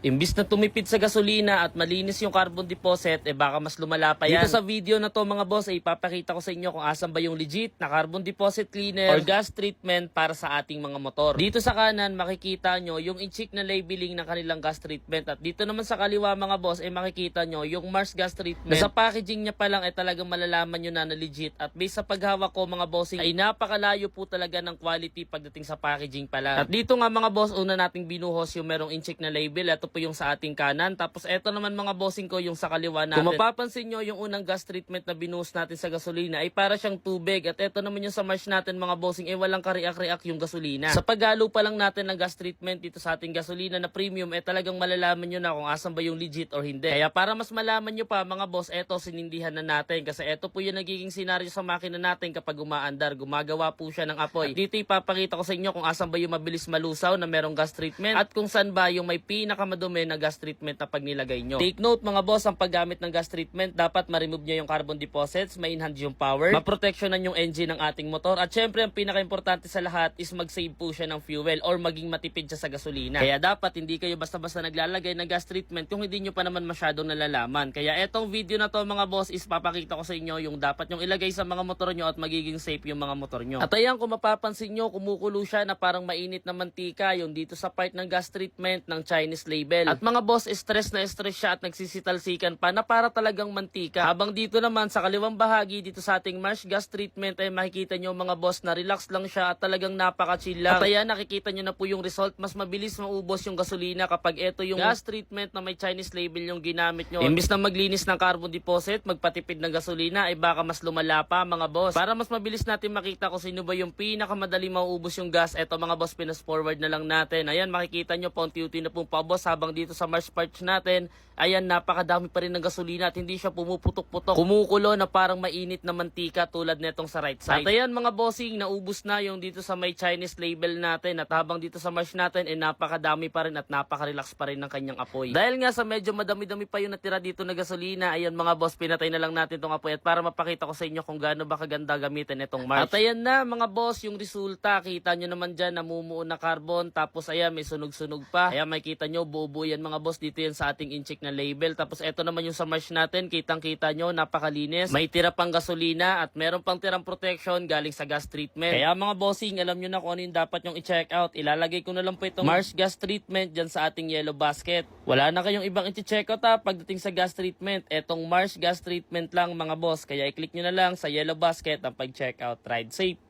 Imbis na tumipid sa gasolina at malinis yung carbon deposit, baka mas lumala pa yan. Dito sa video na to mga boss, ipapakita ko sa inyo kung asan ba yung legit na carbon deposit cleaner or gas treatment para sa ating mga motor. Dito sa kanan, makikita nyo yung incheck na labeling ng kanilang gas treatment. At dito naman sa kaliwa mga boss, makikita nyo yung Mars gas treatment. Na sa packaging niya pa lang, talagang malalaman nyo na legit. At based sa paghawak ko mga bossing, ay napakalayo po talaga ng quality pagdating sa packaging pa lang. At dito nga mga boss, una nating binuhos yung merong incheck na label. Ito po yung sa ating kanan. Tapos eto naman mga bossing ko yung sa kaliwa natin. Kung mapapansin nyo, yung unang gas treatment na binuhos natin sa gasolina ay para siyang tubig. At eto naman yung sa Mars natin mga bossing ay walang kariak-riak yung gasolina. Sa paghalo pa lang natin ng gas treatment dito sa ating gasolina na premium, talagang malalaman nyo na kung asan ba yung legit or hindi. Kaya para mas malaman nyo pa mga boss, eto sinindihan na natin. Kasi eto po yung nagiging senaryo sa makina natin kapag umaandar. Gumagawa po siya ng apoy. Dito ipapakita ko sa inyo kung asan ba yung mabilis malusaw na merong gas treatment at kung saan ba yung may pinakamadumi na gas treatment na pag nilagay nyo. Take note mga boss, ang paggamit ng gas treatment, dapat ma-remove nyo yung carbon deposits, ma-enhance yung power, ma-protectionan yung engine ng ating motor, at syempre ang pinaka-importante sa lahat is mag-save po siya ng fuel or maging matipid siya sa gasolina. Kaya dapat hindi kayo basta-basta naglalagay ng gas treatment kung hindi nyo pa naman masyadong nalalaman. Kaya etong video na to mga boss is papakita ko sa inyo yung dapat nyong ilagay sa mga motor nyo at magiging safe yung mga motor nyo. At ayan, kung mapapansin nyo, kumukulo siya na parang mainit na mantika yung dito sa part ng gas treatment ng Chinese label. At mga boss, stress na stress siya at nagsisitalsikan pa na para talagang mantika. Habang dito naman sa kaliwang bahagi dito sa ating Mars gas treatment ay makikita nyo mga boss na relax lang siya at talagang napaka-chill lang. At ayan, nakikita nyo na po yung result. Mas mabilis maubos yung gasolina kapag ito yung gas treatment na may Chinese label yung ginamit nyo. Imbis na maglinis ng carbon deposit, magpatipid ng gasolina, ay baka mas lumala pa mga boss. Para mas mabilis natin makita kung sino ba yung pinakamadali mauubos yung gas, eto mga boss, pinas forward na lang natin. Ayan, makikita nyo paunti-unti na pong paubos habang dito sa Mars parts natin, ayan, napakadami pa rin ng gasolina at hindi siya pumuputok-putok. Kumukulo na parang mainit na mantika tulad netong sa right side. At ayan mga bossing, naubos na yung dito sa may Chinese label natin at habang dito sa Mars natin, napakadami pa rin at napaka-relax pa rin ng kanyang apoy. Dahil nga sa medyo madami-dami pa yung natira dito na gasolina, ayan mga boss, pinatay na lang natin tong apoy at para mapakita ko sa inyo kung gaano ba kaganda gamitin itong Mars. At ayan na mga boss, yung resulta, kita nyo naman dyan, namumuo na carbon, tapos ayan, may sunog-sunog pa. Ayan, makikita nyo, buo-buo yan mga boss, dito yan sa ating incheck na label. Tapos eto naman yung sa Mars natin, kitang-kita nyo, napakalinis. May tira pang gasolina at meron pang tirang protection galing sa gas treatment. Kaya mga bossing, alam nyo na kung ano yung dapat nyong i-check out. Ilalagay ko na lang po itong Mars gas treatment dyan sa ating yellow basket. Wala na kayong ibang i-check out ha pagdating sa gas treatment. Etong Mars gas treatment lang mga boss. Kaya i-click nyo na lang sa yellow basket ang pag-check out. Ride safe!